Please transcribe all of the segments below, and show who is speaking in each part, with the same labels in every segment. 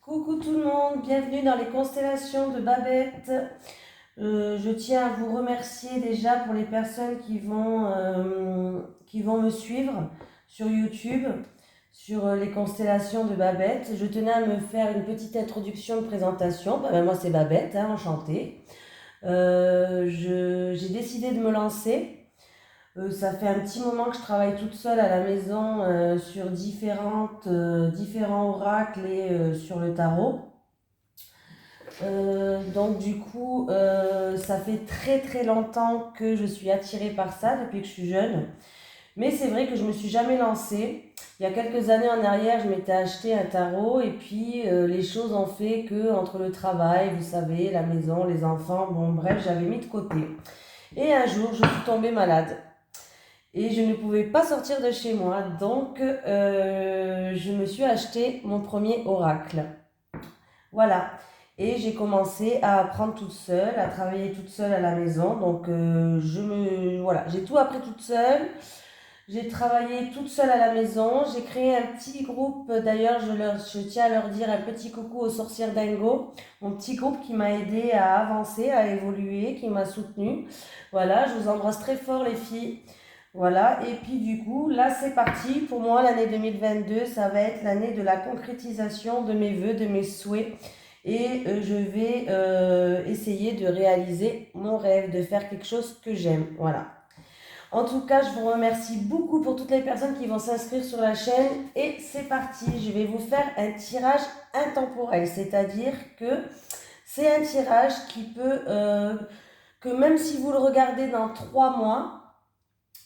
Speaker 1: Coucou tout le monde, bienvenue dans les constellations de Babette. Je tiens à vous remercier déjà pour les personnes qui vont me suivre sur YouTube, sur les constellations de Babette. Je tenais à me faire une petite introduction de présentation. Moi c'est Babette, enchantée. J'ai décidé de me lancer. Ça fait un petit moment que je travaille toute seule à la maison sur différents oracles et sur le tarot. Donc du coup, ça fait très très longtemps que je suis attirée par ça depuis que je suis jeune. Mais c'est vrai que je me suis jamais lancée. Il y a quelques années en arrière, je m'étais acheté un tarot et puis les choses ont fait que entre le travail, vous savez, la maison, les enfants, bon bref, j'avais mis de côté. Et un jour, je suis tombée malade. Et je ne pouvais pas sortir de chez moi, donc je me suis acheté mon premier oracle. Voilà. Et j'ai commencé à apprendre toute seule, à travailler toute seule à la maison. Donc voilà, j'ai tout appris toute seule. J'ai travaillé toute seule à la maison. J'ai créé un petit groupe. D'ailleurs, je tiens à leur dire un petit coucou aux sorcières d'Ingo. Mon petit groupe qui m'a aidé à avancer, à évoluer, qui m'a soutenue. Voilà, je vous embrasse très fort les filles. Voilà, et puis du coup, là c'est parti. Pour moi, l'année 2022, ça va être l'année de la concrétisation de mes vœux, de mes souhaits. Et je vais essayer de réaliser mon rêve, de faire quelque chose que j'aime. Voilà. En tout cas, je vous remercie beaucoup pour toutes les personnes qui vont s'inscrire sur la chaîne. Et c'est parti, je vais vous faire un tirage intemporel. C'est-à-dire que c'est un tirage qui peut, que même si vous le regardez dans 3 mois,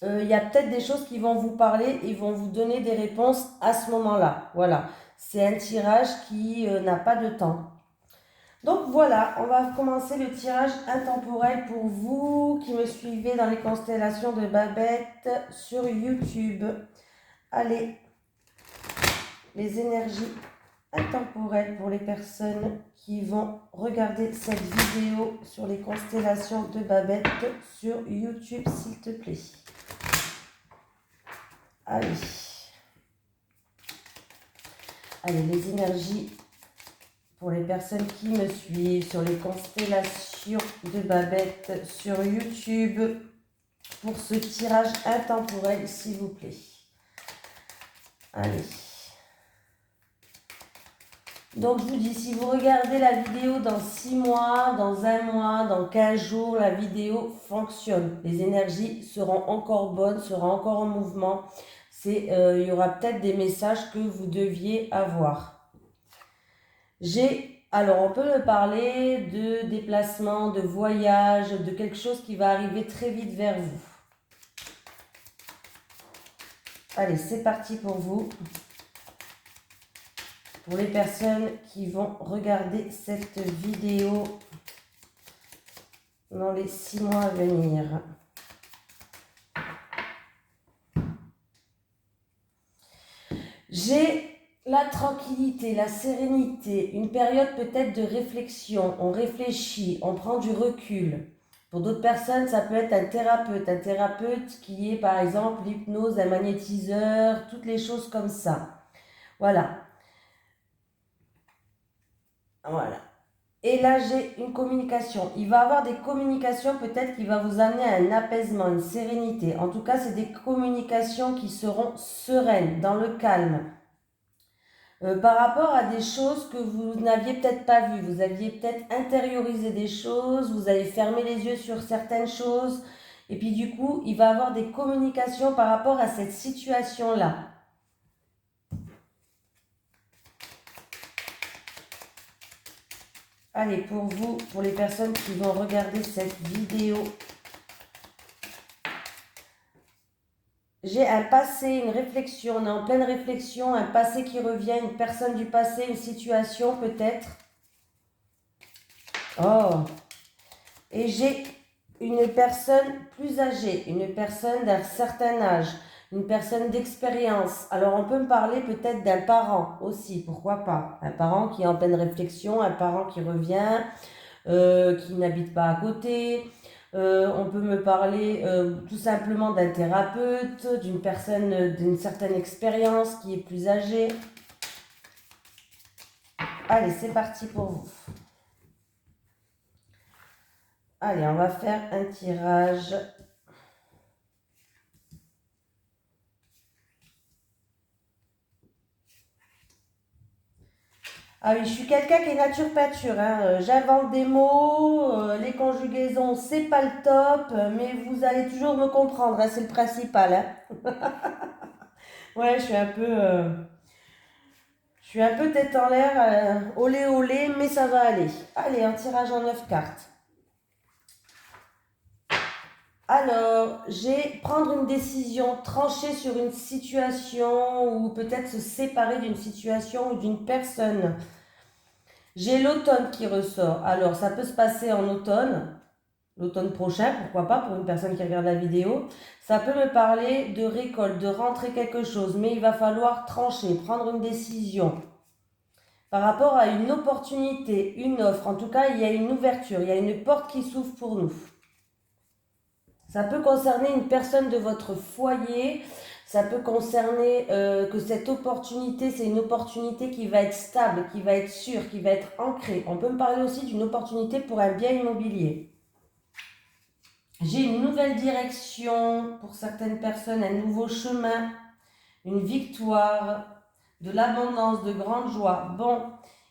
Speaker 1: il y a peut-être des choses qui vont vous parler et vont vous donner des réponses à ce moment-là. Voilà, c'est un tirage qui n'a pas de temps. Donc voilà, on va commencer le tirage intemporel pour vous qui me suivez dans les constellations de Babette sur YouTube. Allez, les énergies intemporelles pour les personnes qui vont regarder cette vidéo sur les constellations de Babette sur YouTube, s'il te plaît. Allez. Allez, les énergies pour les personnes qui me suivent sur les constellations de Babette sur YouTube pour ce tirage intemporel, s'il vous plaît. Allez. Donc, je vous dis, si vous regardez la vidéo dans 6 mois, dans 1 mois, dans 15 jours, la vidéo fonctionne. Les énergies seront encore bonnes, seront encore en mouvement. Il y aura peut-être des messages que vous deviez avoir. Alors on peut me parler de déplacement, de voyage, de quelque chose qui va arriver très vite vers vous. Allez, c'est parti pour vous. Pour les personnes qui vont regarder cette vidéo dans les 6 mois à venir. J'ai la tranquillité, la sérénité, une période peut-être de réflexion. On réfléchit, on prend du recul. Pour d'autres personnes, ça peut être un thérapeute qui est par exemple l'hypnose, un magnétiseur, toutes les choses comme ça. Voilà. Voilà. Et là, j'ai une communication. Il va y avoir des communications peut-être qui va vous amener à un apaisement, une sérénité. En tout cas, c'est des communications qui seront sereines, dans le calme. Par rapport à des choses que vous n'aviez peut-être pas vues. Vous aviez peut-être intériorisé des choses, vous avez fermé les yeux sur certaines choses. Et puis du coup, il va y avoir des communications par rapport à cette situation-là. Allez, pour vous, pour les personnes qui vont regarder cette vidéo, j'ai un passé, une réflexion, on est en pleine réflexion, un passé qui revient, une personne du passé, une situation peut-être. Oh! Et j'ai une personne plus âgée, une personne d'un certain âge, une personne d'expérience. Alors on peut me parler peut-être d'un parent aussi, pourquoi pas. Un parent qui est en pleine réflexion, un parent qui revient, qui n'habite pas à côté. On peut me parler tout simplement d'un thérapeute, d'une personne d'une certaine expérience qui est plus âgée. Allez, c'est parti pour vous. Allez, on va faire un tirage. Ah oui, je suis quelqu'un qui est nature peinture, hein. J'invente des mots, les conjugaisons, c'est pas le top, mais vous allez toujours me comprendre, hein, c'est le principal. Hein. Ouais, je suis un peu tête en l'air, olé olé, mais ça va aller. Allez, un tirage en 9 cartes. Alors, j'ai prendre une décision, trancher sur une situation ou peut-être se séparer d'une situation ou d'une personne. J'ai l'automne qui ressort. Alors, ça peut se passer en automne, l'automne prochain, pourquoi pas, pour une personne qui regarde la vidéo. Ça peut me parler de récolte, de rentrer quelque chose, mais il va falloir trancher, prendre une décision par rapport à une opportunité, une offre. En tout cas, il y a une ouverture, il y a une porte qui s'ouvre pour nous. Ça peut concerner une personne de votre foyer, ça peut concerner que cette opportunité, c'est une opportunité qui va être stable, qui va être sûre, qui va être ancrée. On peut me parler aussi d'une opportunité pour un bien immobilier. J'ai une nouvelle direction pour certaines personnes, un nouveau chemin, une victoire, de l'abondance, de grande joie. Bon,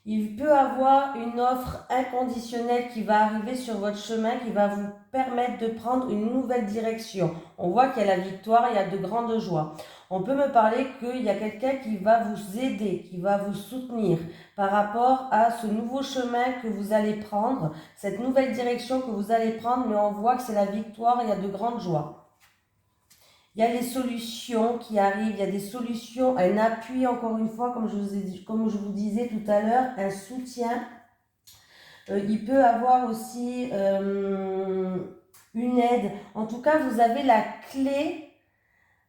Speaker 1: il peut avoir une offre inconditionnelle qui va arriver sur votre chemin, qui va vous permettre de prendre une nouvelle direction. On voit qu'il y a la victoire, il y a de grandes joies. On peut me parler qu'il y a quelqu'un qui va vous aider, qui va vous soutenir par rapport à ce nouveau chemin que vous allez prendre, cette nouvelle direction que vous allez prendre, mais on voit que c'est la victoire, il y a de grandes joies. Il y a les solutions qui arrivent, il y a des solutions, un appui encore une fois, comme je vous disais tout à l'heure, un soutien. Il peut avoir aussi une aide. En tout cas, vous avez la clé,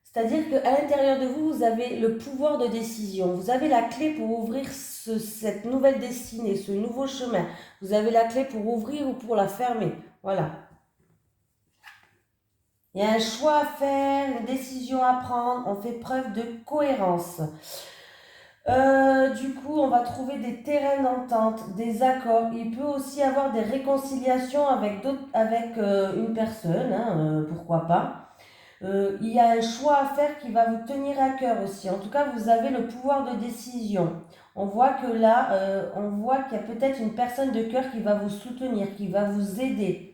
Speaker 1: c'est-à-dire qu'à l'intérieur de vous, vous avez le pouvoir de décision. Vous avez la clé pour ouvrir cette nouvelle destinée, ce nouveau chemin. Vous avez la clé pour ouvrir ou pour la fermer. Voilà. Il y a un choix à faire, une décision à prendre, on fait preuve de cohérence. Du coup, on va trouver des terrains d'entente, des accords. Il peut aussi avoir des réconciliations avec une personne, hein, pourquoi pas. Il y a un choix à faire qui va vous tenir à cœur aussi. En tout cas, vous avez le pouvoir de décision. On voit que là, on voit qu'il y a peut-être une personne de cœur qui va vous soutenir, qui va vous aider.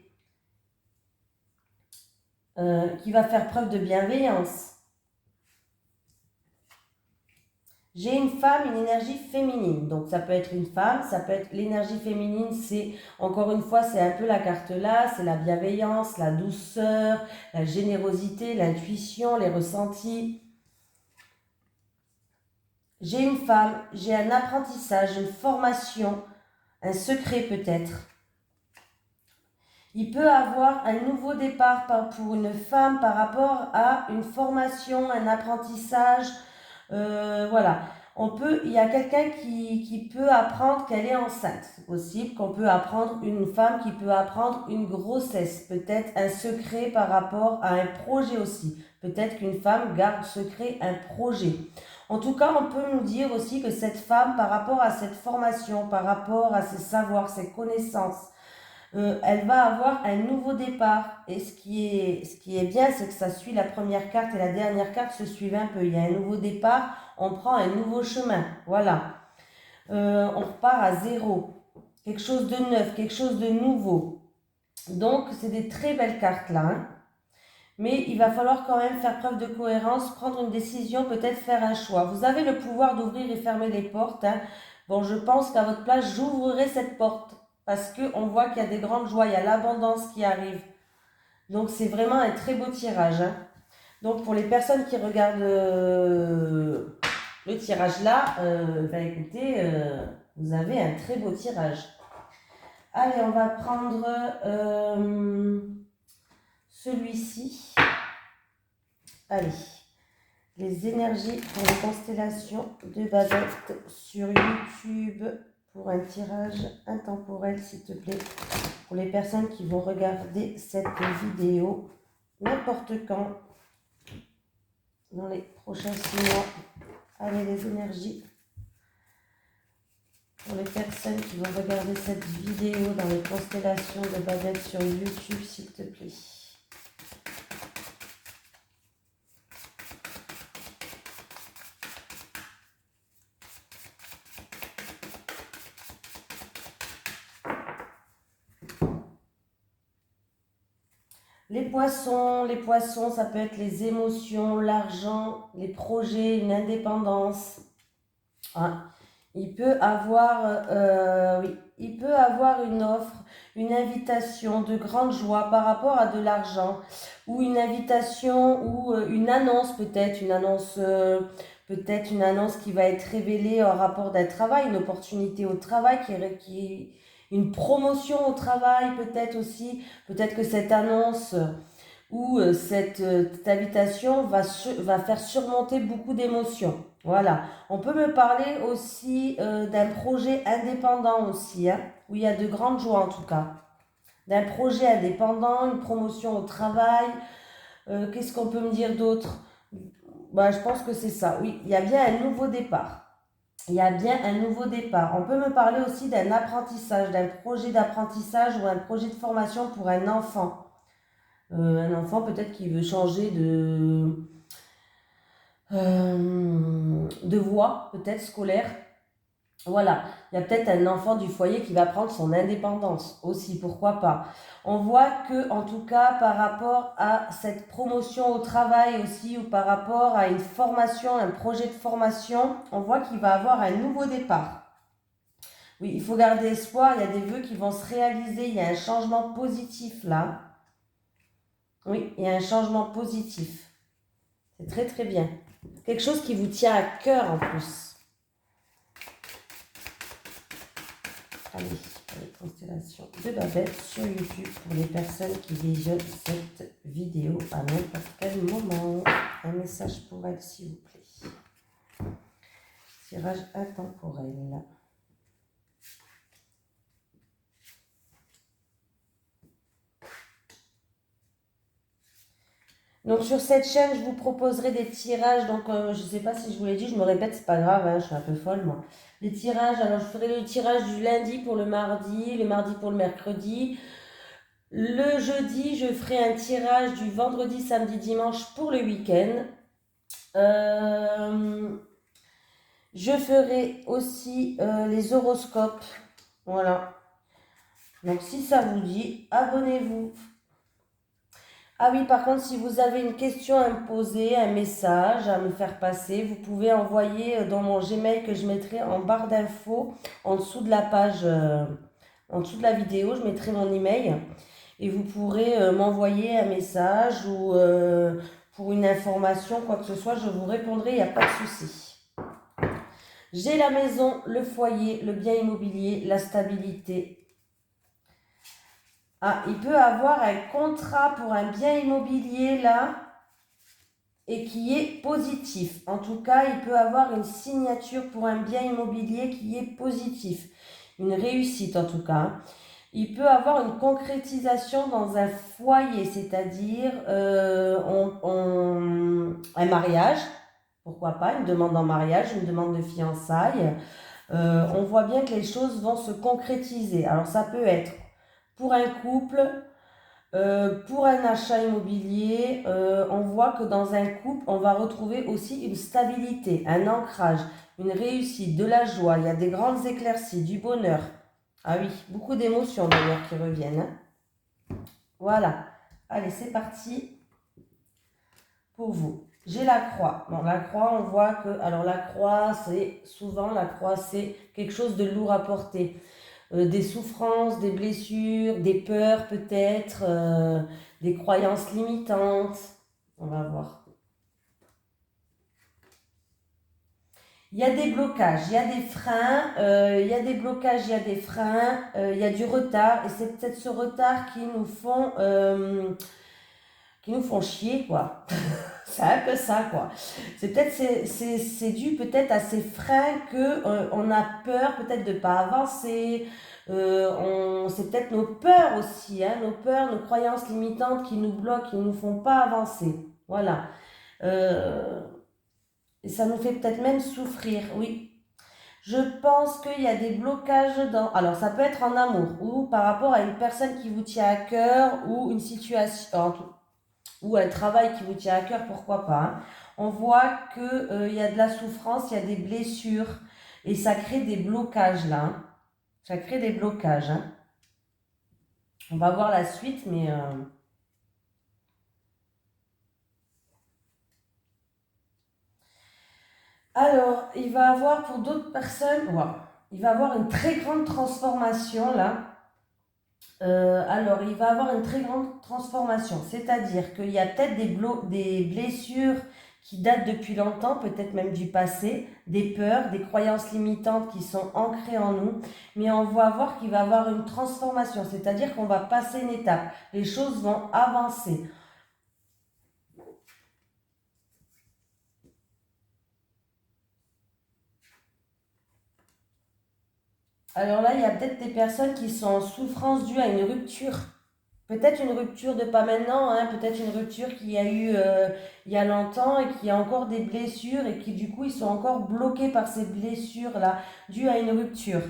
Speaker 1: Qui va faire preuve de bienveillance. J'ai une femme, une énergie féminine. Donc ça peut être une femme, ça peut être l'énergie féminine, c'est encore une fois, c'est un peu la carte là, c'est la bienveillance, la douceur, la générosité, l'intuition, les ressentis. J'ai une femme, j'ai un apprentissage, une formation, un secret peut-être. Il peut avoir un nouveau départ pour une femme par rapport à une formation, un apprentissage. Voilà. Il y a quelqu'un qui peut apprendre qu'elle est enceinte. C'est possible qu'on peut apprendre, une femme qui peut apprendre une grossesse. Peut-être un secret par rapport à un projet aussi. Peut-être qu'une femme garde secret un projet. En tout cas, on peut nous dire aussi que cette femme, par rapport à cette formation, par rapport à ses savoirs, ses connaissances, elle va avoir un nouveau départ. Et ce qui est bien, c'est que ça suit la première carte et la dernière carte se suivent un peu. Il y a un nouveau départ, on prend un nouveau chemin. Voilà. On repart à zéro. Quelque chose de neuf, quelque chose de nouveau. Donc, c'est des très belles cartes là. Hein. Mais il va falloir quand même faire preuve de cohérence, prendre une décision, peut-être faire un choix. Vous avez le pouvoir d'ouvrir et fermer les portes. Hein. Bon, je pense qu'à votre place, j'ouvrirai cette porte parce qu'on voit qu'il y a des grandes joies, il y a l'abondance qui arrive. Donc, c'est vraiment un très beau tirage. Hein. Donc, pour les personnes qui regardent le tirage là, écoutez, vous avez un très beau tirage. Allez, on va prendre celui-ci. Allez, les énergies pour les constellations de Babette sur YouTube pour un tirage intemporel, s'il te plaît. Pour les personnes qui vont regarder cette vidéo n'importe quand, dans les prochains 6 mois. Allez, les énergies. Pour les personnes qui vont regarder cette vidéo dans les constellations de Babette sur YouTube, s'il te plaît. Les poissons, ça peut être les émotions, l'argent, les projets, une indépendance. Hein. Il peut avoir, oui, il peut avoir une offre, une invitation de grande joie par rapport à de l'argent, ou une invitation, ou peut-être une annonce qui va être révélée en rapport d'un travail, une opportunité au travail, une promotion au travail peut-être aussi, peut-être que cette annonce où cette invitation va faire surmonter beaucoup d'émotions. Voilà. On peut me parler aussi d'un projet indépendant aussi, hein, où il y a de grandes joies en tout cas. D'un projet indépendant, une promotion au travail. Qu'est-ce qu'on peut me dire d'autre? Bah, je pense que c'est ça. Oui, il y a bien un nouveau départ. Il y a bien un nouveau départ. On peut me parler aussi d'un apprentissage, d'un projet d'apprentissage ou un projet de formation pour un enfant. Un enfant peut-être qui veut changer de voie, peut-être scolaire. Voilà, il y a peut-être un enfant du foyer qui va prendre son indépendance aussi, pourquoi pas. On voit que, en tout cas, par rapport à cette promotion au travail aussi, ou par rapport à une formation, un projet de formation, on voit qu'il va avoir un nouveau départ. Oui, il faut garder espoir, il y a des vœux qui vont se réaliser, il y a un changement positif là. Oui, il y a un changement positif. C'est très très bien. Quelque chose qui vous tient à cœur en plus. Allez, pour les constellations de Babette sur YouTube pour les personnes qui visionnent cette vidéo à n'importe quel moment. Un message pour elle, s'il vous plaît. Tirage intemporel. Donc sur cette chaîne, je vous proposerai des tirages. Donc je ne sais pas si je vous l'ai dit, je me répète, c'est pas grave, hein, je suis un peu folle moi. Les tirages, alors je ferai le tirage du lundi pour le mardi pour le mercredi. Le jeudi, je ferai un tirage du vendredi, samedi, dimanche pour le week-end. Je ferai aussi les horoscopes. Voilà. Donc si ça vous dit, abonnez-vous. Ah oui, par contre, si vous avez une question à me poser, un message à me faire passer, vous pouvez envoyer dans mon Gmail que je mettrai en barre d'infos, en dessous de la page, en dessous de la vidéo, je mettrai mon email et vous pourrez m'envoyer un message ou pour une information, quoi que ce soit, je vous répondrai, il n'y a pas de souci. J'ai la maison, le foyer, le bien immobilier, la stabilité. Ah, il peut avoir un contrat pour un bien immobilier là et qui est positif. En tout cas, il peut avoir une signature pour un bien immobilier qui est positif. Une réussite en tout cas. Il peut avoir une concrétisation dans un foyer, c'est-à-dire un mariage, pourquoi pas, une demande en mariage, une demande de fiançailles. On voit bien que les choses vont se concrétiser. Alors ça peut être pour un couple, pour un achat immobilier, on voit que dans un couple, on va retrouver aussi une stabilité, un ancrage, une réussite, de la joie, il y a des grandes éclaircies, du bonheur. Ah oui, beaucoup d'émotions d'ailleurs qui reviennent. Hein. Voilà, allez c'est parti pour vous. J'ai la croix. Bon, la croix, on voit que, alors la croix, c'est quelque chose de lourd à porter. Des souffrances, des blessures, des peurs peut-être, des croyances limitantes. On va voir. Il y a des blocages, il y a des freins, il y a des blocages, il y a des freins, il y a du retard et c'est peut-être ce retard qui nous font chier quoi. C'est un peu ça quoi. C'est peut-être c'est dû peut-être à ces freins que on a peur peut-être de pas avancer. C'est peut-être nos peurs aussi, hein, nos peurs, nos croyances limitantes qui nous bloquent, qui ne nous font pas avancer. Voilà. Et ça nous fait peut-être même souffrir, oui. Je pense qu'il y a des blocages dans... Alors, ça peut être en amour ou par rapport à une personne qui vous tient à cœur ou une situation ou un travail qui vous tient à cœur, pourquoi pas, hein. On voit qu'il y a de la souffrance, il y a des blessures et ça crée des blocages là, hein. Ça crée des blocages, hein. On va voir la suite, mais... Alors, il va avoir pour d'autres personnes... Wow. Il va avoir une très grande transformation là. Alors, il va avoir une très grande transformation, c'est-à-dire qu'il y a peut-être des blessures qui datent depuis longtemps, peut-être même du passé, des peurs, des croyances limitantes qui sont ancrées en nous, mais on va voir qu'il va avoir une transformation, c'est-à-dire qu'on va passer une étape, les choses vont avancer. Alors là, il y a peut-être des personnes qui sont en souffrance due à une rupture. Peut-être une rupture de pas maintenant, hein, peut-être une rupture qu'il y a eu il y a longtemps et qui a encore des blessures et qui du coup ils sont encore bloqués par ces blessures-là dues à une rupture.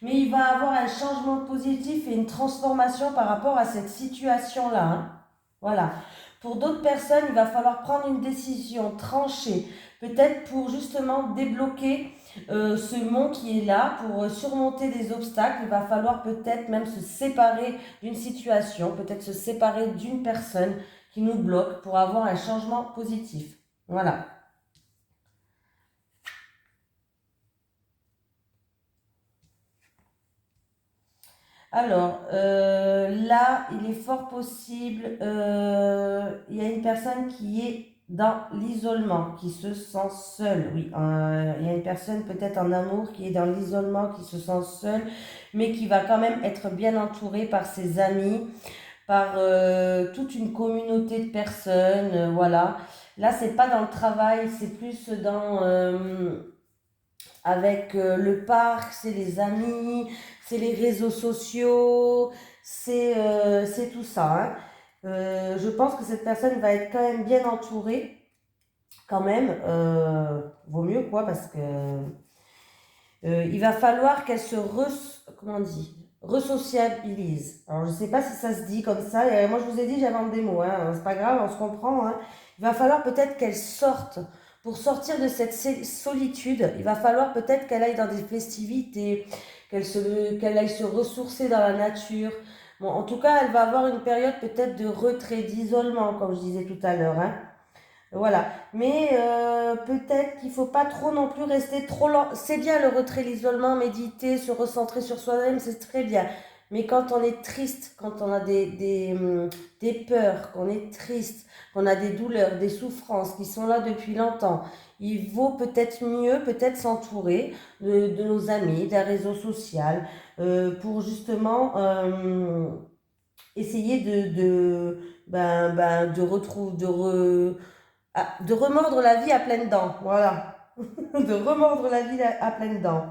Speaker 1: Mais il va avoir un changement positif et une transformation par rapport à cette situation-là, hein. Voilà. Pour d'autres personnes, il va falloir prendre une décision tranchée, peut-être pour justement débloquer ce mont qui est là, pour surmonter des obstacles. Il va falloir peut-être même se séparer d'une situation, peut-être se séparer d'une personne qui nous bloque pour avoir un changement positif. Voilà. Alors, là, il est fort possible, il y a une personne qui est dans l'isolement, qui se sent seule. Oui, il y a une personne peut-être en amour qui est dans l'isolement, qui se sent seule, mais qui va quand même être bien entourée par ses amis, par toute une communauté de personnes, voilà. Là, c'est pas dans le travail, c'est plus dans avec le parc, c'est les amis, c'est les réseaux sociaux, c'est tout ça, hein. Je pense que cette personne va être quand même bien entourée, quand même, vaut mieux quoi, parce que il va falloir qu'elle se comment on dit, resociabilise. Alors je sais pas si ça se dit comme ça. Et moi je vous ai dit j'invente des mots, hein. C'est pas grave, on se comprend, hein. Il va falloir peut-être qu'elle sorte. Pour sortir de cette solitude, il va falloir peut-être qu'elle aille dans des festivités, qu'elle aille se ressourcer dans la nature. Bon, en tout cas, elle va avoir une période peut-être de retrait, d'isolement, comme je disais tout à l'heure, hein. Voilà. Mais peut-être qu'il faut pas trop non plus rester trop lent. C'est bien le retrait, l'isolement, méditer, se recentrer sur soi-même, c'est très bien. Mais quand on est triste, quand on a des peurs, qu'on est triste, qu'on a des douleurs, des souffrances qui sont là depuis longtemps, il vaut peut-être mieux peut-être s'entourer de nos amis, d'un réseau social, pour justement essayer de retrouver, de remordre la vie à pleines dents. Voilà. De remordre la vie à pleines dents.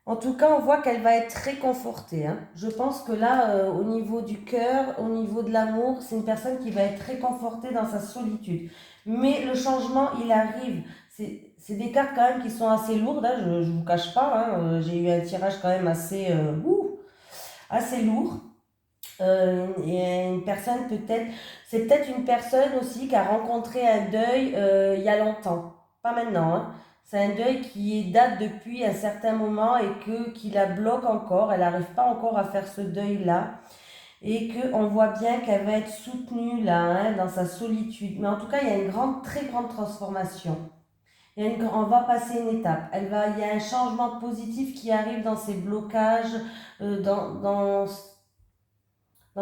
Speaker 1: En tout cas, on voit qu'elle va être réconfortée, hein. Je pense que là, au niveau du cœur, au niveau de l'amour, c'est une personne qui va être réconfortée dans sa solitude. Mais le changement, il arrive. C'est des cartes quand même qui sont assez lourdes, hein, je ne vous cache pas, hein. J'ai eu un tirage quand même assez lourd. Et une personne peut-être, c'est peut-être une personne aussi qui a rencontré un deuil il y a longtemps, pas maintenant, hein. C'est un deuil qui date depuis un certain moment et qui la bloque encore. Elle n'arrive pas encore à faire ce deuil-là et qu'on voit bien qu'elle va être soutenue là, hein, dans sa solitude. Mais en tout cas, il y a une grande, très grande transformation. On va passer une étape. Il y a un changement positif qui arrive dans ses blocages, dans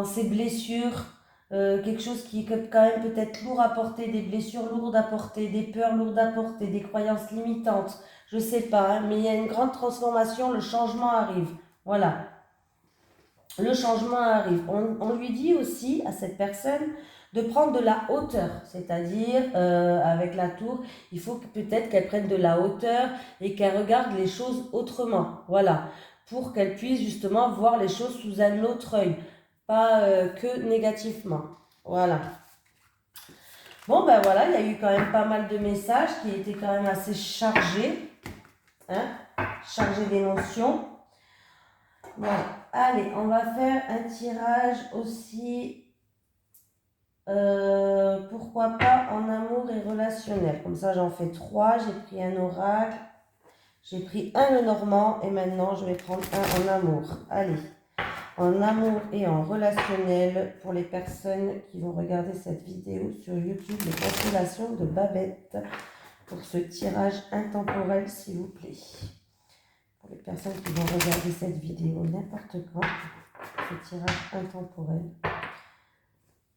Speaker 1: ses blessures, quelque chose qui est quand même peut-être lourd à porter, des blessures lourdes à porter, des peurs lourdes à porter, des croyances limitantes, je sais pas, hein, mais il y a une grande transformation, le changement arrive. Voilà, le changement arrive. On lui dit aussi à cette personne de prendre de la hauteur, c'est-à-dire avec la tour, il faut peut-être qu'elle prenne de la hauteur et qu'elle regarde les choses autrement, voilà, pour qu'elle puisse justement voir les choses sous un autre œil, pas que négativement, voilà. Bon, ben voilà, il y a eu quand même pas mal de messages qui étaient quand même assez chargés, hein, chargés d'émotions. Bon, allez, on va faire un tirage aussi, pourquoi pas en amour et relationnel. Comme ça, j'en fais 3. J'ai pris un oracle, j'ai pris un Lenormand et maintenant, je vais prendre un en amour. Allez, en amour et en relationnel pour les personnes qui vont regarder cette vidéo sur YouTube, les constellations de Babette, pour ce tirage intemporel, s'il vous plaît. Pour les personnes qui vont regarder cette vidéo n'importe quand, ce tirage intemporel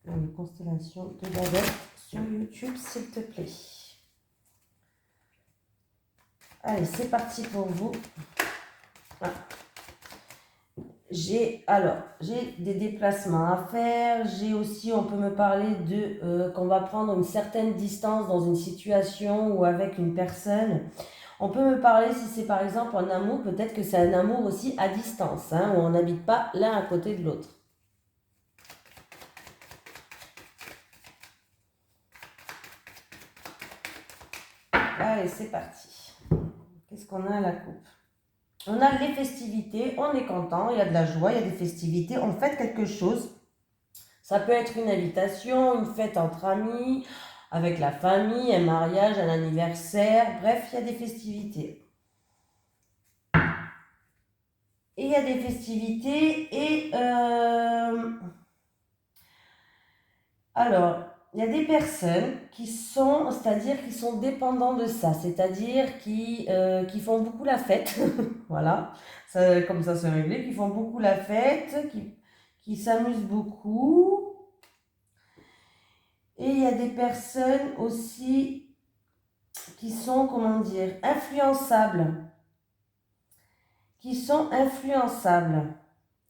Speaker 1: dans les constellations de Babette sur YouTube, s'il te plaît. Allez, c'est parti pour vous. Ah. J'ai des déplacements à faire. J'ai aussi, on peut me parler de qu'on va prendre une certaine distance dans une situation ou avec une personne. On peut me parler, si c'est par exemple un amour, peut-être que c'est un amour aussi à distance, hein, où on n'habite pas l'un à côté de l'autre. Allez, c'est parti. Qu'est-ce qu'on a à la coupe? On a les festivités, on est content, il y a de la joie, il y a des festivités, on fête quelque chose. Ça peut être une invitation, une fête entre amis, avec la famille, un mariage, un anniversaire, bref, il y a des festivités. Et il y a des festivités et... alors, il y a des personnes qui sont, c'est-à-dire qui sont dépendants de ça, c'est-à-dire qui font beaucoup la fête, voilà, ça, comme ça c'est réglé, qui font beaucoup la fête, qui s'amusent beaucoup. Et il y a des personnes aussi qui sont, comment dire, influençables, qui sont influençables.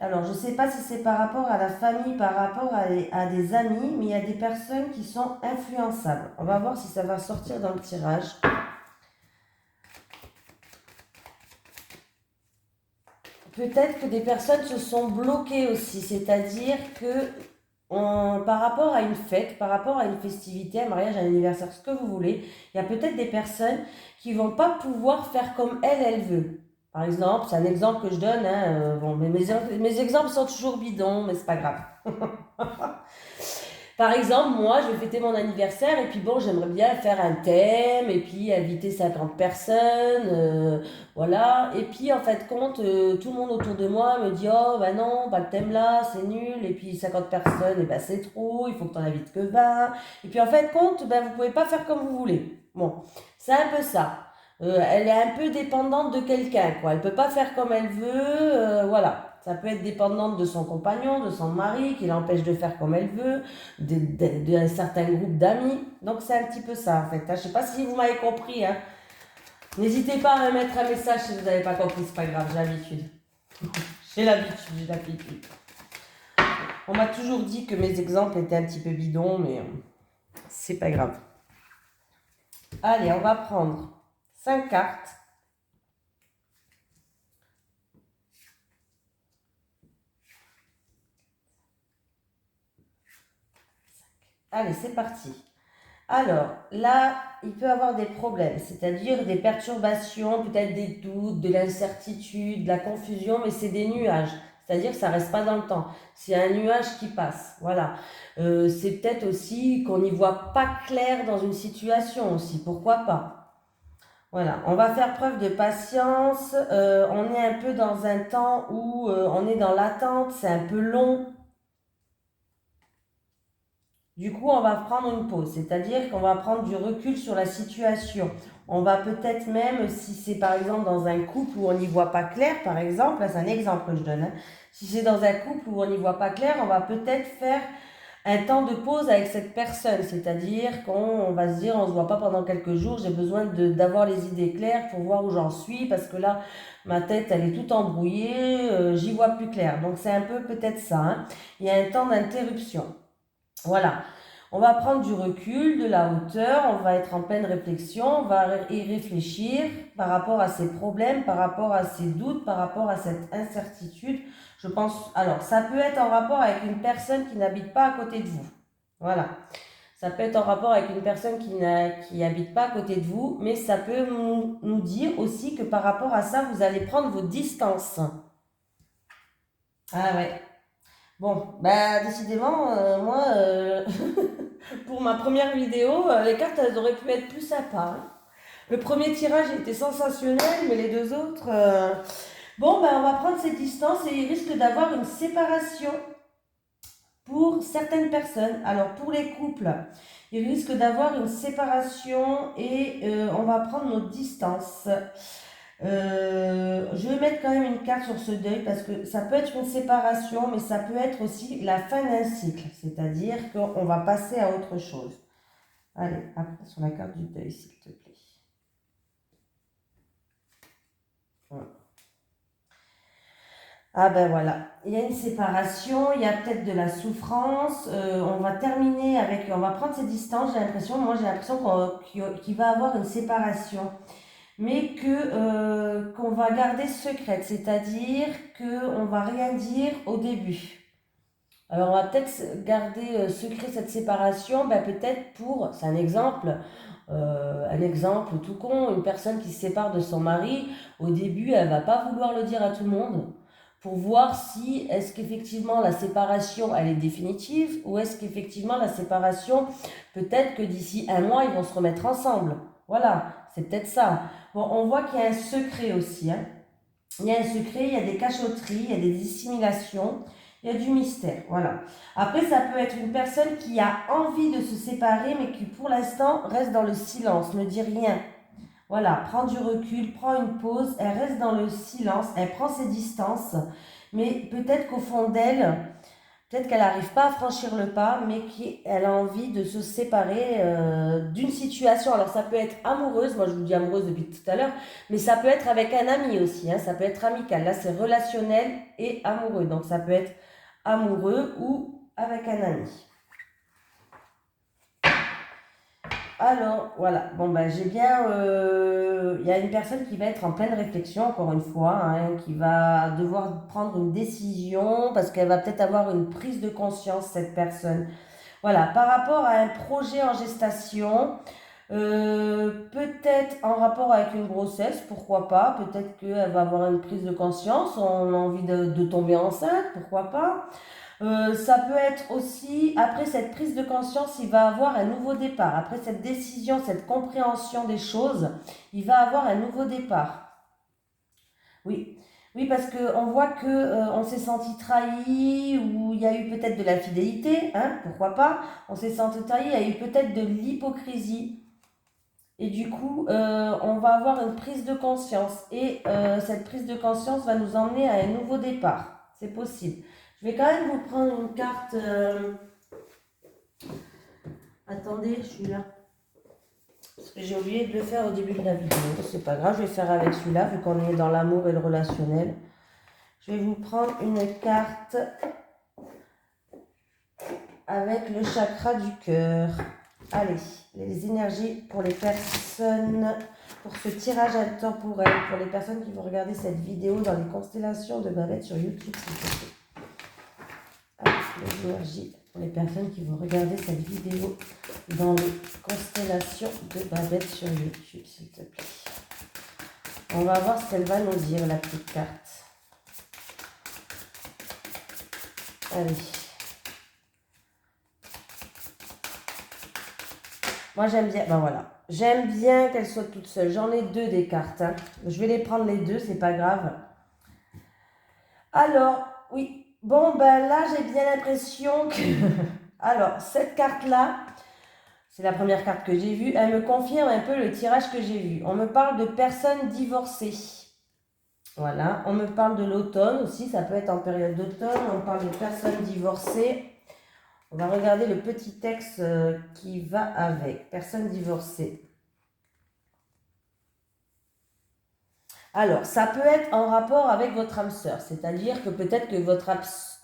Speaker 1: Alors, je ne sais pas si c'est par rapport à la famille, par rapport à des amis, mais il y a des personnes qui sont influençables. On va voir si ça va sortir dans le tirage. Peut-être que des personnes se sont bloquées aussi, c'est-à-dire que par rapport à une fête, par rapport à une festivité, un mariage, un anniversaire, ce que vous voulez, il y a peut-être des personnes qui ne vont pas pouvoir faire comme elle veut. Par exemple, c'est un exemple que je donne, hein, bon, mes exemples sont toujours bidons, mais c'est pas grave. Par exemple, moi, je vais fêter mon anniversaire et puis bon, j'aimerais bien faire un thème et puis inviter 50 personnes, voilà. Et puis en fait, compte, tout le monde autour de moi me dit, oh ben non, bah, le thème là, c'est nul. Et puis 50 personnes, et ben c'est trop, il faut que tu en invites que 20. Et puis en fait, compte, ben vous pouvez pas faire comme vous voulez. Bon, c'est un peu ça. Elle est un peu dépendante de quelqu'un, quoi. Elle peut pas faire comme elle veut, voilà. Ça peut être dépendante de son compagnon, de son mari, qui l'empêche de faire comme elle veut, d'un certain groupe d'amis. Donc c'est un petit peu ça en fait. Je ne sais pas si vous m'avez compris. Hein. N'hésitez pas à me mettre un message si vous n'avez pas compris, c'est pas grave, j'ai l'habitude. J'ai l'habitude. On m'a toujours dit que mes exemples étaient un petit peu bidons, mais c'est pas grave. Allez, on va prendre 5 cartes. Allez, c'est parti. Alors, là, il peut y avoir des problèmes, c'est-à-dire des perturbations, peut-être des doutes, de l'incertitude, de la confusion, mais c'est des nuages. C'est-à-dire que ça ne reste pas dans le temps. C'est un nuage qui passe. Voilà. C'est peut-être aussi qu'on n'y voit pas clair dans une situation aussi. Pourquoi pas? Voilà. On va faire preuve de patience. On est un peu dans un temps où on est dans l'attente. C'est un peu long. Du coup, on va prendre une pause, c'est-à-dire qu'on va prendre du recul sur la situation. On va peut-être même, si c'est par exemple dans un couple où on n'y voit pas clair, par exemple, là c'est un exemple que je donne, hein. Si c'est dans un couple où on n'y voit pas clair, on va peut-être faire un temps de pause avec cette personne, c'est-à-dire qu'on va se dire, on ne se voit pas pendant quelques jours, j'ai besoin d'avoir les idées claires pour voir où j'en suis, parce que là, ma tête, elle est toute embrouillée, j'y vois plus clair. Donc c'est un peu peut-être ça, hein. Il y a un temps d'interruption. Voilà, on va prendre du recul, de la hauteur, on va être en pleine réflexion, on va y réfléchir par rapport à ces problèmes, par rapport à ces doutes, par rapport à cette incertitude. Je pense, alors ça peut être en rapport avec une personne qui n'habite pas à côté de vous. Voilà, Ça peut être en rapport avec une personne qui habite pas à côté de vous, mais ça peut nous dire aussi que par rapport à ça, vous allez prendre vos distances. Ah ouais. Bon, bah décidément, moi, pour ma première vidéo, les cartes, elles auraient pu être plus sympas, hein. Le premier tirage était sensationnel, mais les deux autres... Bon, ben on va prendre ces distances et il risque d'avoir une séparation pour certaines personnes. Alors pour les couples, il risque d'avoir une séparation et on va prendre nos distances. Je vais mettre quand même une carte sur ce deuil parce que ça peut être une séparation, mais ça peut être aussi la fin d'un cycle, c'est-à-dire qu'on va passer à autre chose. Allez, après sur la carte du deuil, s'il te plaît. Voilà. Ah ben voilà, il y a une séparation, il y a peut-être de la souffrance, on va terminer avec, on va prendre ses distances, j'ai l'impression qu'il va avoir une séparation, mais qu'on va garder secrète, c'est-à-dire qu'on va rien dire au début. Alors on va peut-être garder secret cette séparation, ben peut-être c'est un exemple tout con, une personne qui se sépare de son mari, au début elle va pas vouloir le dire à tout le monde pour voir si est-ce qu'effectivement la séparation elle est définitive ou est-ce qu'effectivement la séparation peut-être que d'ici un mois ils vont se remettre ensemble. Voilà, c'est peut-être ça. Bon, on voit qu'il y a un secret aussi, hein. Il y a un secret, il y a des cachotteries, il y a des dissimulations, il y a du mystère, voilà. Après, ça peut être une personne qui a envie de se séparer, mais qui pour l'instant reste dans le silence, ne dit rien. Voilà, prend du recul, prend une pause, elle reste dans le silence, elle prend ses distances, mais peut-être qu'au fond d'elle, peut-être qu'elle n'arrive pas à franchir le pas, mais qu'elle a envie de se séparer d'une situation. Alors ça peut être amoureuse, moi je vous dis amoureuse depuis tout à l'heure, mais ça peut être avec un ami aussi, hein, ça peut être amical. Là c'est relationnel et amoureux, donc ça peut être amoureux ou avec un ami. Alors, voilà, bon ben j'ai bien, il y a une personne qui va être en pleine réflexion, encore une fois, hein, qui va devoir prendre une décision, parce qu'elle va peut-être avoir une prise de conscience, cette personne. Voilà, par rapport à un projet en gestation, peut-être en rapport avec une grossesse, pourquoi pas, peut-être qu'elle va avoir une prise de conscience, on a envie de tomber enceinte, pourquoi pas. Ça peut être aussi, après cette prise de conscience, il va avoir un nouveau départ. Après cette décision, cette compréhension des choses, il va avoir un nouveau départ. Oui, oui, parce qu'on voit que on s'est senti trahi, ou il y a eu peut-être de la fidélité, hein, pourquoi pas. On s'est senti trahi, il y a eu peut-être de l'hypocrisie. Et du coup, on va avoir une prise de conscience. Et cette prise de conscience va nous emmener à un nouveau départ. C'est possible. Je vais quand même vous prendre une carte. Attendez, je suis là. Parce que j'ai oublié de le faire au début de la vidéo. C'est pas grave, je vais faire avec celui-là, vu qu'on est dans l'amour et le relationnel. Je vais vous prendre une carte avec le chakra du cœur. Allez, les énergies pour les personnes, pour ce tirage intemporel, pour les personnes qui vont regarder cette vidéo dans les constellations de Babette sur YouTube, s'il te plaît. Allez, les énergies pour les personnes qui vont regarder cette vidéo dans les constellations de Babette sur YouTube, s'il te plaît. On va voir ce qu'elle va nous dire, la petite carte. Allez. Moi, j'aime bien, ben voilà. J'aime bien qu'elle soit toute seule. J'en ai deux des cartes, hein. Je vais les prendre les deux, c'est pas grave. Alors, oui. Bon, ben là, j'ai bien l'impression que... Alors, cette carte-là, c'est la première carte que j'ai vue. Elle me confirme un peu le tirage que j'ai vu. On me parle de personnes divorcées. Voilà. On me parle de l'automne aussi. Ça peut être en période d'automne. On parle de personnes divorcées. On va regarder le petit texte qui va avec. Personnes divorcées. Alors, ça peut être en rapport avec votre âme sœur. C'est-à-dire que peut-être que votre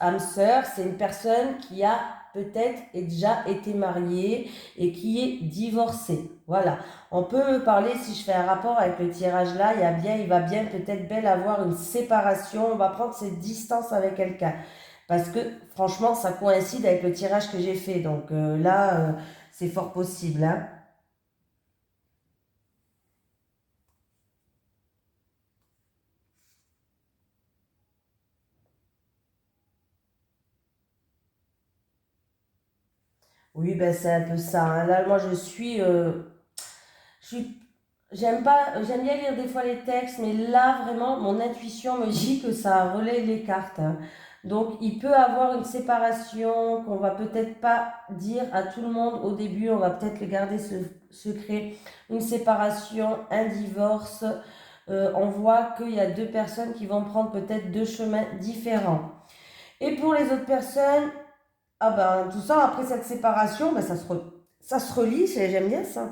Speaker 1: âme sœur, c'est une personne qui a peut-être déjà été mariée et qui est divorcée. Voilà. On peut me parler, si je fais un rapport avec le tirage là, il va bien peut-être belle avoir une séparation. On va prendre ses distances avec quelqu'un. Parce que franchement, ça coïncide avec le tirage que j'ai fait. Donc C'est fort possible, hein. Oui, ben c'est un peu ça, hein. Là, moi, je suis, j'aime bien lire des fois les textes, mais là, vraiment, mon intuition me dit que ça relaie les cartes, hein. Donc, il peut avoir une séparation qu'on va peut-être pas dire à tout le monde au début, on va peut-être le garder secret. Une séparation, un divorce. On voit qu'il y a deux personnes qui vont prendre peut-être deux chemins différents. Et pour les autres personnes, ah ben, tout ça, après cette séparation, ben, ça se relie, j'aime bien ça.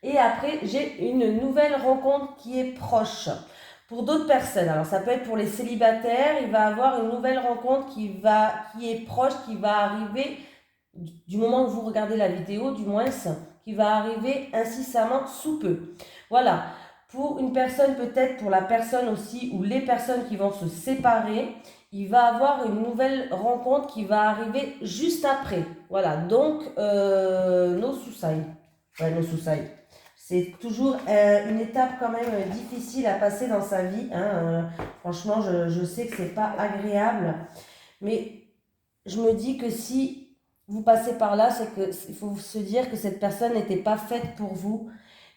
Speaker 1: Et après, j'ai une nouvelle rencontre qui est proche. Pour d'autres personnes, alors ça peut être pour les célibataires, il va avoir une nouvelle rencontre qui est proche, qui va arriver du moment où vous regardez la vidéo, du moins, qui va arriver incessamment sous peu. Voilà. Pour une personne, peut-être pour la personne aussi, ou les personnes qui vont se séparer, il va avoir une nouvelle rencontre qui va arriver juste après. Voilà. Donc, no suicide. Ouais, no suicide. C'est toujours une étape quand même difficile à passer dans sa vie, hein. Franchement, je sais que c'est pas agréable, mais je me dis que si vous passez par là, c'est que il faut se dire que cette personne n'était pas faite pour vous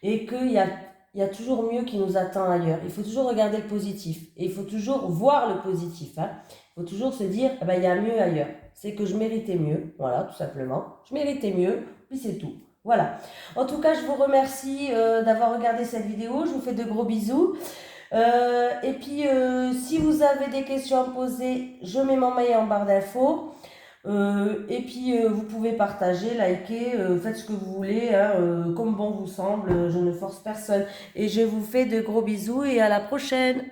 Speaker 1: et il y a toujours mieux qui nous attend ailleurs. Il faut toujours regarder le positif et il faut toujours voir le positif, hein. Il faut toujours se dire, eh ben, il y a mieux ailleurs. C'est que je méritais mieux, voilà, tout simplement. Je méritais mieux, puis c'est tout. Voilà. En tout cas, je vous remercie d'avoir regardé cette vidéo. Je vous fais de gros bisous. Et puis, si vous avez des questions à me poser, je mets mon mail en barre d'infos. Et puis vous pouvez partager, liker, faites ce que vous voulez, hein, comme bon vous semble, je ne force personne. Et je vous fais de gros bisous et à la prochaine.